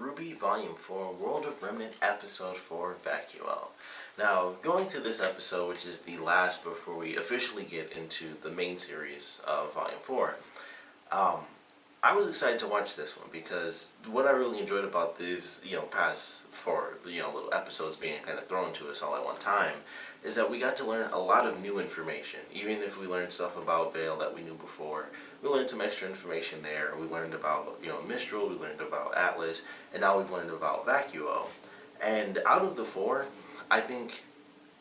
RWBY Volume 4, World of Remnant, Episode 4, Vacuo. Now, going to this episode, which is the last before we officially get into the main series of Volume 4, I was excited to watch this one because what I really enjoyed about these, past four, little episodes being kind of thrown to us all at one time, is that we got to learn a lot of new information. Even if we learned stuff about Vale that we knew before, we learned some extra information there. We learned about, Mistral, we learned about Atlas, and now we've learned about Vacuo. And out of the four, I think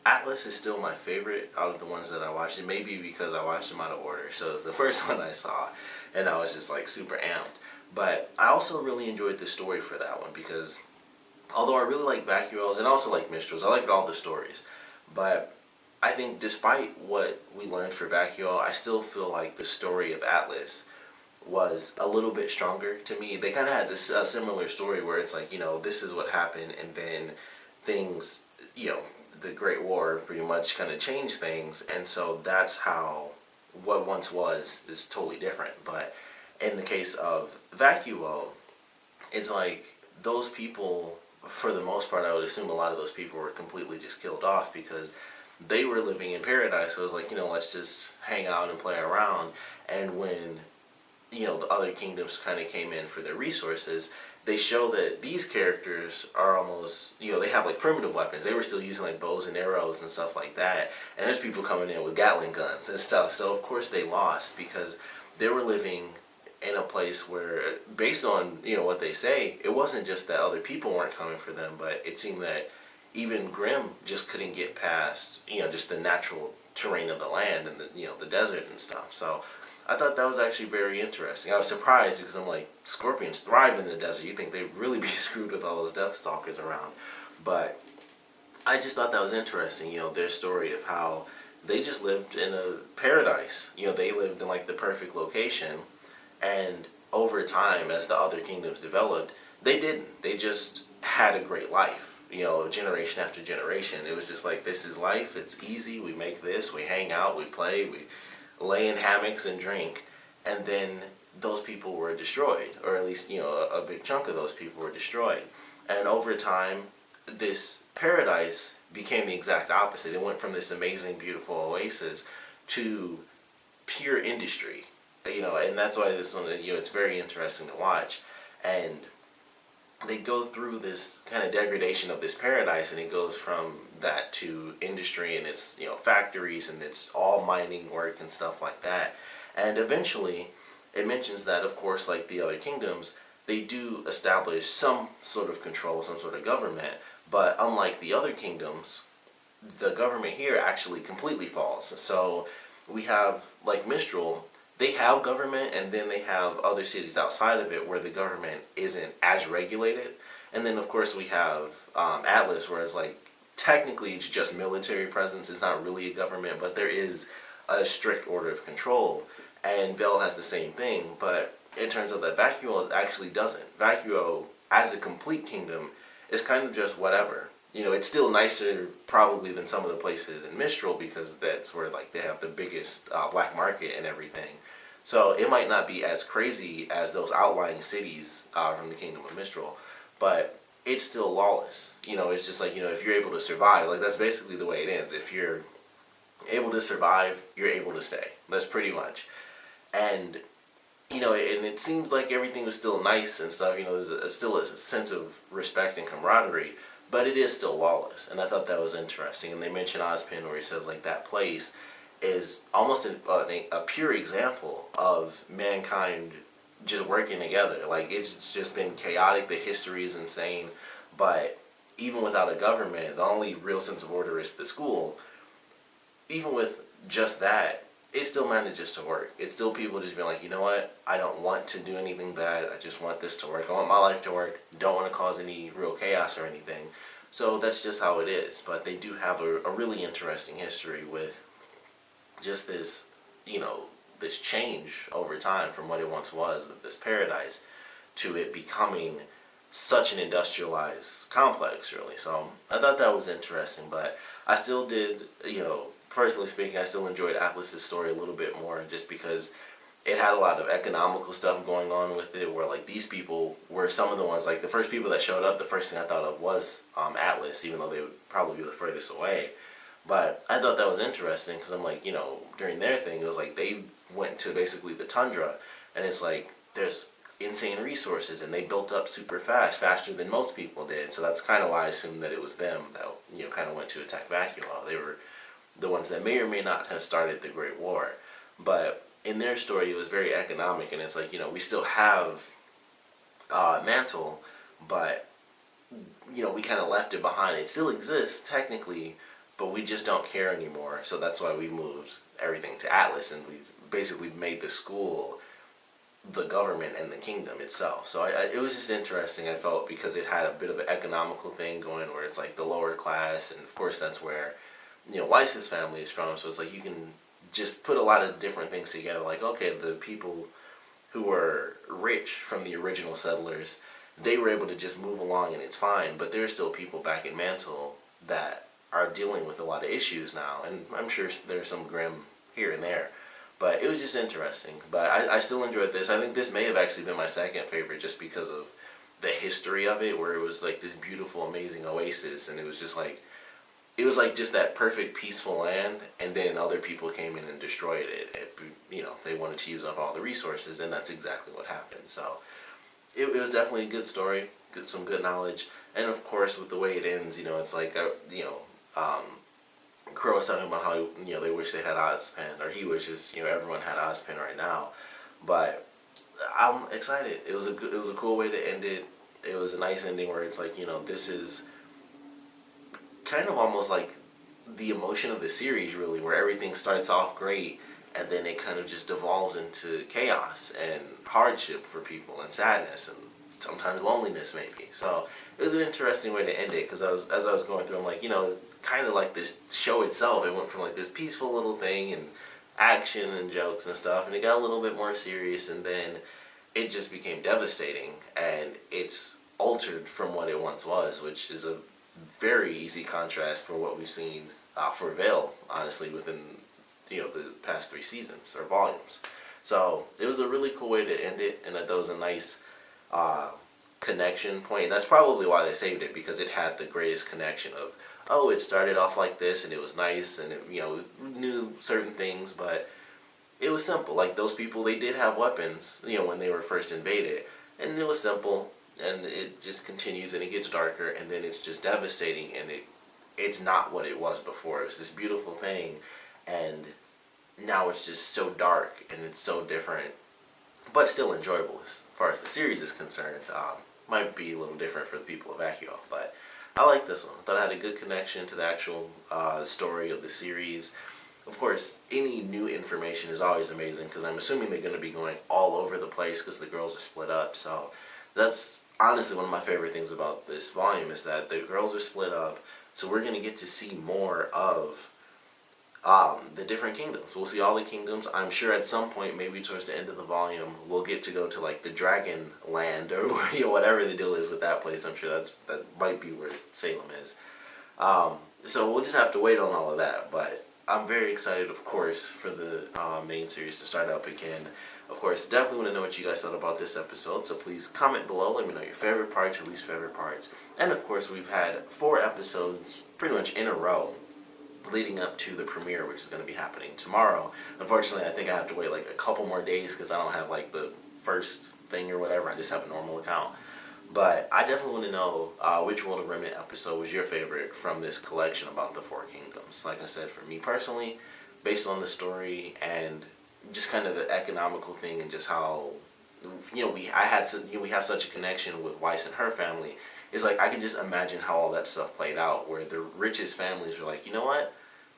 Atlas is still my favorite out of the ones that I watched. It may be because I watched them out of order, so it's the first one I saw, and I was just like super amped. But I also really enjoyed the story for that one because although I really like Vacuo's and also like Mistral's, I liked all the stories. But I think despite what we learned for Vacuo, I still feel like the story of Atlas was a little bit stronger to me. They kind of had this similar story where it's like, this is what happened, and then things, the Great War pretty much kind of changed things, and so that's how what once was is totally different. But in the case of Vacuo, it's like those people, for the most part, I would assume a lot of those people were completely just killed off because they were living in paradise. So it was like, let's just hang out and play around. And when, the other kingdoms kind of came in for their resources, they show that these characters are almost, they have like primitive weapons. They were still using like bows and arrows and stuff like that. And there's people coming in with Gatling guns and stuff. So of course they lost because they were living in a place where, based on, what they say, it wasn't just that other people weren't coming for them, but it seemed that even Grimm just couldn't get past, just the natural terrain of the land and the desert and stuff. So I thought that was actually very interesting. I was surprised because I'm like, scorpions thrive in the desert. You think they'd really be screwed with all those Deathstalkers around. But I just thought that was interesting, their story of how they just lived in a paradise. They lived in like the perfect location. And over time, as the other kingdoms developed, they didn't. They just had a great life, generation after generation. It was just like, this is life. It's easy. We make this. We hang out. We play. We lay in hammocks and drink. And then those people were destroyed, or at least, a big chunk of those people were destroyed. And over time, this paradise became the exact opposite. It went from this amazing, beautiful oasis to pure industry. And that's why this one, it's very interesting to watch. And they go through this kind of degradation of this paradise, and it goes from that to industry, and it's, factories, and it's all mining work and stuff like that. And eventually, it mentions that, of course, like the other kingdoms, they do establish some sort of control, some sort of government. But unlike the other kingdoms, the government here actually completely falls. So we have, like Mistral, they have government, and then they have other cities outside of it where the government isn't as regulated. And then, of course, we have Atlas, where it's like, technically it's just military presence. It's not really a government, but there is a strict order of control. And Vale has the same thing, but it turns out that Vacuo actually doesn't. Vacuo, as a complete kingdom, is kind of just whatever. It's still nicer probably than some of the places in Mistral because that's where like they have the biggest black market and everything. So it might not be as crazy as those outlying cities from the Kingdom of Mistral, but it's still lawless. It's just like, if you're able to survive, like that's basically the way it ends. If you're able to survive, you're able to stay. That's pretty much. And, and it seems like everything was still nice and stuff. There's still a sense of respect and camaraderie. But it is still lawless, and I thought that was interesting. And they mention Ozpin, where he says like that place is almost a pure example of mankind just working together. Like it's just been chaotic. The history is insane, but even without a government, the only real sense of order is the school. Even with just that, it still manages to work. It's still people just being like, you know what? I don't want to do anything bad. I just want this to work. I want my life to work. Don't want to cause any real chaos or anything. So that's just how it is. But they do have a really interesting history with just this, this change over time from what it once was, this paradise, to it becoming such an industrialized complex, really. So I thought that was interesting. But I still did, personally speaking, I still enjoyed Atlas's story a little bit more just because it had a lot of economical stuff going on with it, where like these people were some of the ones, like the first people that showed up, the first thing I thought of was Atlas, even though they would probably be the furthest away. But I thought that was interesting because I'm like, during their thing, it was like they went to basically the tundra, and it's like there's insane resources, and they built up super fast, faster than most people did. So that's kind of why I assumed that it was them that kind of went to attack Vacuo. They were the ones that may or may not have started the Great War, but in their story, it was very economic, and it's like we still have Mantle, but we kind of left it behind. It still exists technically, but we just don't care anymore. So that's why we moved everything to Atlas, and we basically made the school the government and the kingdom itself. So it was just interesting, I felt, because it had a bit of an economical thing going where it's like the lower class, and of course that's where Weiss's family is from. So it's like you can just put a lot of different things together. Like, okay, the people who were rich from the original settlers, they were able to just move along and it's fine. But there's still people back in Mantle that are dealing with a lot of issues now, and I'm sure there's some grim here and there. But it was just interesting. But I still enjoyed this. I think this may have actually been my second favorite just because of the history of it, where it was like this beautiful, amazing oasis, and it was just like, just that perfect peaceful land, and then other people came in and destroyed it. They wanted to use up all the resources, and that's exactly what happened. So it was definitely a good story, some good knowledge, and of course with the way it ends, it's like Crow was talking about how they wish they had Ozpin, or he wishes everyone had Ozpin right now. But I'm excited. It was a cool way to end it. It was a nice ending where it's like this is kind of almost like the emotion of the series, really, where everything starts off great and then it kind of just devolves into chaos and hardship for people and sadness and sometimes loneliness maybe. So it was an interesting way to end it, because as I was going through, I'm like, kind of like this show itself, it went from like this peaceful little thing and action and jokes and stuff, and it got a little bit more serious, and then it just became devastating, and it's altered from what it once was, which is a very easy contrast for what we've seen for Veil, honestly, within the past 3 seasons or volumes. So it was a really cool way to end it, and I thought it was a nice connection point. And that's probably why they saved it, because it had the greatest connection of, oh, it started off like this and it was nice, and it, knew certain things, but it was simple. Like, those people, they did have weapons, when they were first invaded, and it was simple, and it just continues, and it gets darker, and then it's just devastating, and it's not what it was before. It was this beautiful thing, and now it's just so dark, and it's so different, but still enjoyable as far as the series is concerned. Might be a little different for the people of Vacuo, but I like this one. I thought it had a good connection to the actual story of the series. Of course, any new information is always amazing, because I'm assuming they're going to be going all over the place because the girls are split up. So that's honestly one of my favorite things about this volume, is that the girls are split up. So we're going to get to see more of the different kingdoms. We'll see all the kingdoms. I'm sure at some point, maybe towards the end of the volume, we'll get to go to like the Dragon Land, or whatever the deal is with that place. I'm sure that might be where Salem is. So we'll just have to wait on all of that. But I'm very excited, of course, for the main series to start up again. Of course, definitely want to know what you guys thought about this episode, so please comment below. Let me know your favorite parts, your least favorite parts. And of course, we've had 4 episodes pretty much in a row leading up to the premiere, which is going to be happening tomorrow. Unfortunately, I think I have to wait like a couple more days because I don't have like the first thing or whatever. I just have a normal account. But I definitely want to know which World of Remnant episode was your favorite from this collection about the 4 kingdoms. Like I said, for me personally, based on the story and just kind of the economical thing, and just how we have such a connection with Weiss and her family. It's like I can just imagine how all that stuff played out, where the richest families were like, you know what,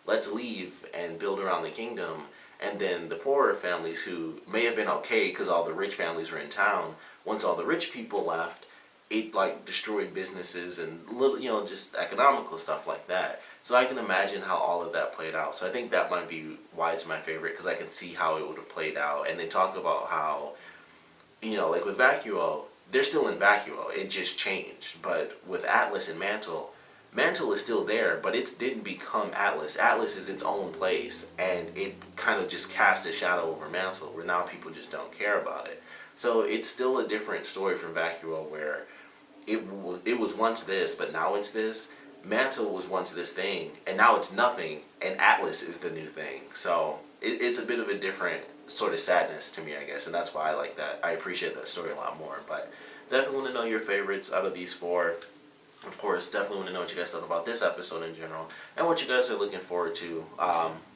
let's leave and build around the kingdom, and then the poorer families, who may have been okay because all the rich families were in town, once all the rich people left, it like destroyed businesses and little, just economical stuff like that. So I can imagine how all of that played out. So I think that might be why it's my favorite, because I can see how it would have played out. And they talk about how, like with Vacuo, they're still in Vacuo. It just changed. But with Atlas and Mantle, Mantle is still there, but it didn't become Atlas. Atlas is its own place, and it kind of just cast a shadow over Mantle, where now people just don't care about it. So it's still a different story from Vacuo, where it was once this, but now it's this. Mantle was once this thing, and now it's nothing, and Atlas is the new thing. So it's a bit of a different sort of sadness to me, I guess, and that's why I like that. I appreciate that story a lot more. But definitely want to know your favorites out of these four. Of course, definitely want to know what you guys thought about this episode in general, and what you guys are looking forward to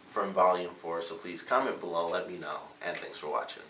from Volume 4. So please comment below, let me know, and thanks for watching.